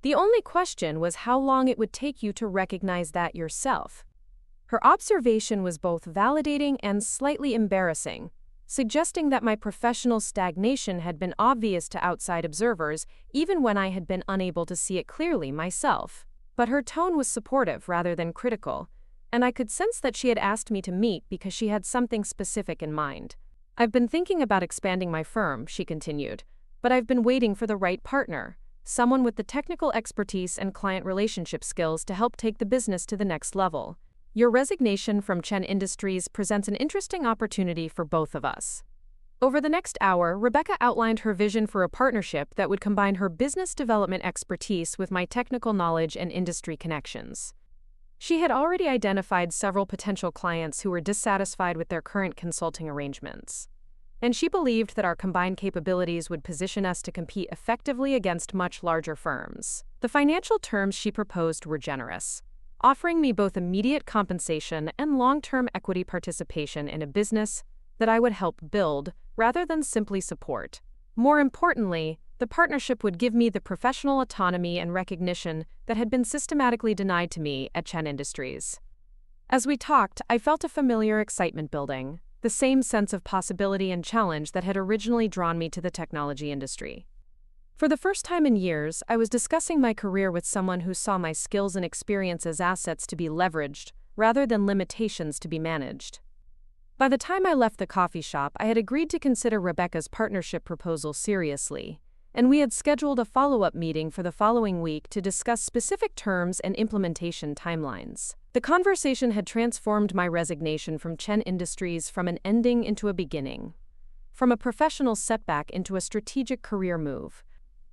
The only question was how long it would take you to recognize that yourself." Her observation was both validating and slightly embarrassing, suggesting that my professional stagnation had been obvious to outside observers even when I had been unable to see it clearly myself. But her tone was supportive rather than critical, and I could sense that she had asked me to meet because she had something specific in mind. "I've been thinking about expanding my firm," she continued, "but I've been waiting for the right partner, someone with the technical expertise and client relationship skills to help take the business to the next level. Your resignation from Chen Industries presents an interesting opportunity for both of us." Over the next hour, Rebecca outlined her vision for a partnership that would combine her business development expertise with my technical knowledge and industry connections. She had already identified several potential clients who were dissatisfied with their current consulting arrangements, and she believed that our combined capabilities would position us to compete effectively against much larger firms. The financial terms she proposed were generous, offering me both immediate compensation and long-term equity participation in a business that I would help build rather than simply support. More importantly, the partnership would give me the professional autonomy and recognition that had been systematically denied to me at Chen Industries. As we talked, I felt a familiar excitement building, the same sense of possibility and challenge that had originally drawn me to the technology industry. For the first time in years, I was discussing my career with someone who saw my skills and experience as assets to be leveraged rather than limitations to be managed. By the time I left the coffee shop, I had agreed to consider Rebecca's partnership proposal seriously, and we had scheduled a follow-up meeting for the following week to discuss specific terms and implementation timelines. The conversation had transformed my resignation from Chen Industries from an ending into a beginning, from a professional setback into a strategic career move.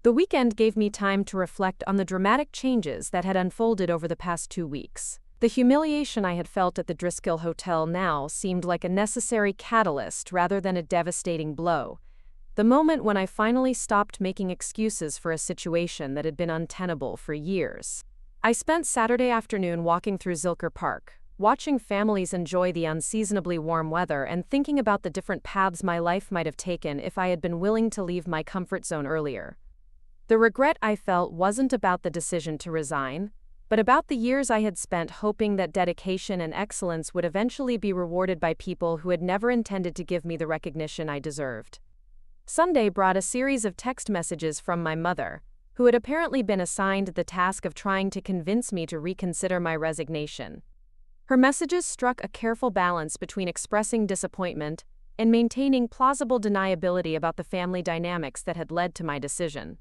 The weekend gave me time to reflect on the dramatic changes that had unfolded over the past 2 weeks. The humiliation I had felt at the Driskill Hotel now seemed like a necessary catalyst rather than a devastating blow. The moment when I finally stopped making excuses for a situation that had been untenable for years. I spent Saturday afternoon walking through Zilker Park, watching families enjoy the unseasonably warm weather and thinking about the different paths my life might have taken if I had been willing to leave my comfort zone earlier. The regret I felt wasn't about the decision to resign, but about the years I had spent hoping that dedication and excellence would eventually be rewarded by people who had never intended to give me the recognition I deserved. Sunday brought a series of text messages from my mother, who had apparently been assigned the task of trying to convince me to reconsider my resignation. Her messages struck a careful balance between expressing disappointment and maintaining plausible deniability about the family dynamics that had led to my decision.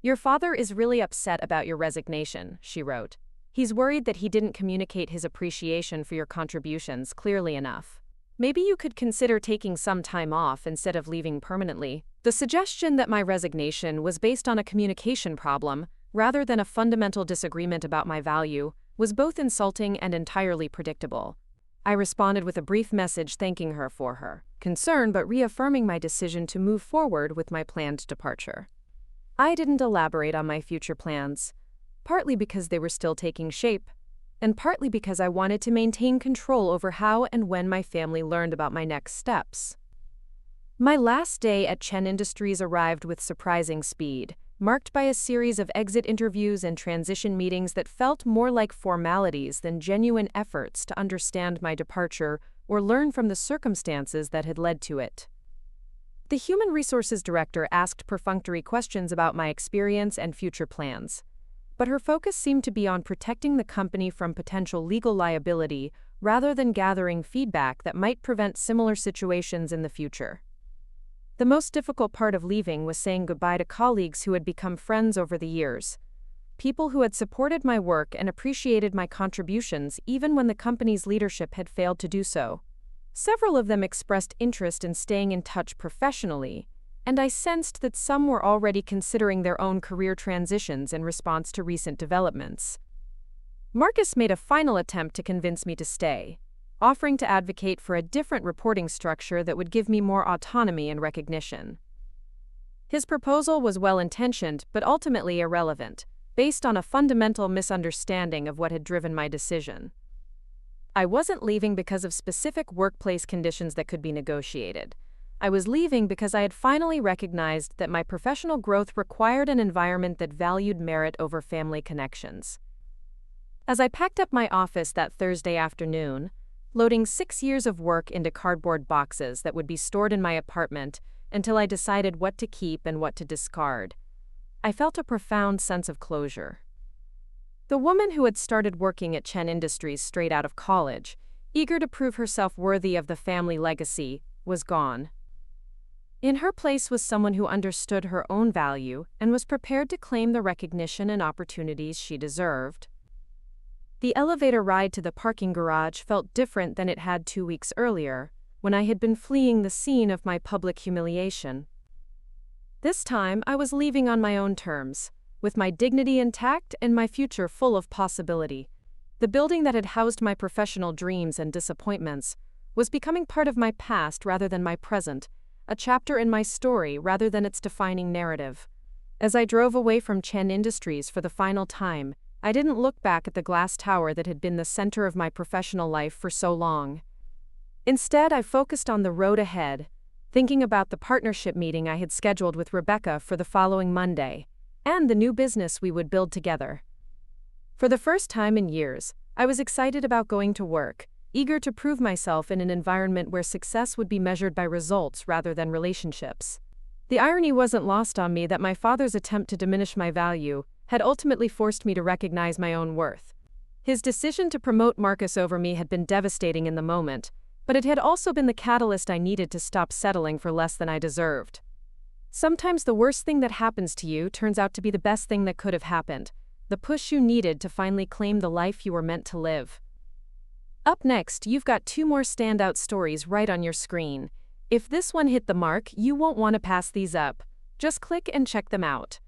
"Your father is really upset about your resignation," she wrote. "He's worried that he didn't communicate his appreciation for your contributions clearly enough. Maybe you could consider taking some time off instead of leaving permanently." The suggestion that my resignation was based on a communication problem, rather than a fundamental disagreement about my value, was both insulting and entirely predictable. I responded with a brief message thanking her for her concern but reaffirming my decision to move forward with my planned departure. I didn't elaborate on my future plans, partly because they were still taking shape, and partly because I wanted to maintain control over how and when my family learned about my next steps. My last day at Chen Industries arrived with surprising speed, marked by a series of exit interviews and transition meetings that felt more like formalities than genuine efforts to understand my departure or learn from the circumstances that had led to it. The Human Resources Director asked perfunctory questions about my experience and future plans, but her focus seemed to be on protecting the company from potential legal liability rather than gathering feedback that might prevent similar situations in the future. The most difficult part of leaving was saying goodbye to colleagues who had become friends over the years, people who had supported my work and appreciated my contributions even when the company's leadership had failed to do so. Several of them expressed interest in staying in touch professionally, and I sensed that some were already considering their own career transitions in response to recent developments. Marcus made a final attempt to convince me to stay, offering to advocate for a different reporting structure that would give me more autonomy and recognition. His proposal was well-intentioned but ultimately irrelevant, based on a fundamental misunderstanding of what had driven my decision. I wasn't leaving because of specific workplace conditions that could be negotiated. I was leaving because I had finally recognized that my professional growth required an environment that valued merit over family connections. As I packed up my office that Thursday afternoon, loading 6 years of work into cardboard boxes that would be stored in my apartment until I decided what to keep and what to discard, I felt a profound sense of closure. The woman who had started working at Chen Industries straight out of college, eager to prove herself worthy of the family legacy, was gone. In her place was someone who understood her own value and was prepared to claim the recognition and opportunities she deserved. The elevator ride to the parking garage felt different than it had 2 weeks earlier, when I had been fleeing the scene of my public humiliation. This time, I was leaving on my own terms, with my dignity intact and my future full of possibility. The building that had housed my professional dreams and disappointments was becoming part of my past rather than my present, a chapter in my story rather than its defining narrative. As I drove away from Chen Industries for the final time, I didn't look back at the glass tower that had been the center of my professional life for so long. Instead, I focused on the road ahead, thinking about the partnership meeting I had scheduled with Rebecca for the following Monday, and the new business we would build together. For the first time in years, I was excited about going to work, eager to prove myself in an environment where success would be measured by results rather than relationships. The irony wasn't lost on me that my father's attempt to diminish my value had ultimately forced me to recognize my own worth. His decision to promote Marcus over me had been devastating in the moment, but it had also been the catalyst I needed to stop settling for less than I deserved. Sometimes the worst thing that happens to you turns out to be the best thing that could have happened. The push you needed to finally claim the life you were meant to live. Up next, you've got 2 more standout stories right on your screen. If this one hit the mark, you won't want to pass these up. Just click and check them out.